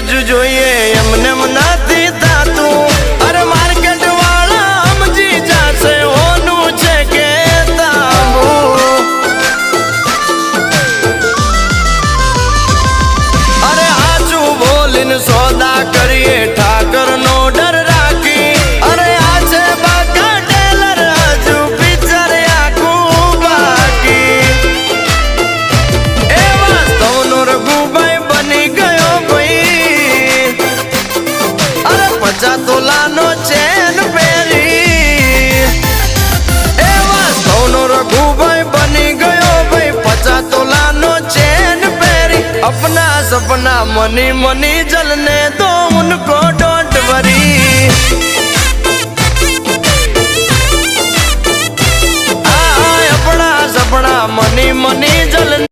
જ જોઈએ એમને નથી થાતું અરે માર્કેટ વાળા સમજી જાશે હોનું છે કે તાંબુ અરે આચું બોલીને સોદા કરીએ ઠાકર નો ડર રાખી અરે આ છે બાકા ટેલર હજુ પિક્ચર આખું બાકી એ વાસ્તવનો રઘુભાઈ બની ગયો ભાઈ અરે 50 તોલાનો ચેન પહેરી એ વાસ્તવનો રઘુભાઈ બની ગયો ભાઈ 50 તોલાનો ચેન પહેરી अपना सपना मनी मनी जलने दो उनको डोंट वरी अपना सपना मनी मनी जलने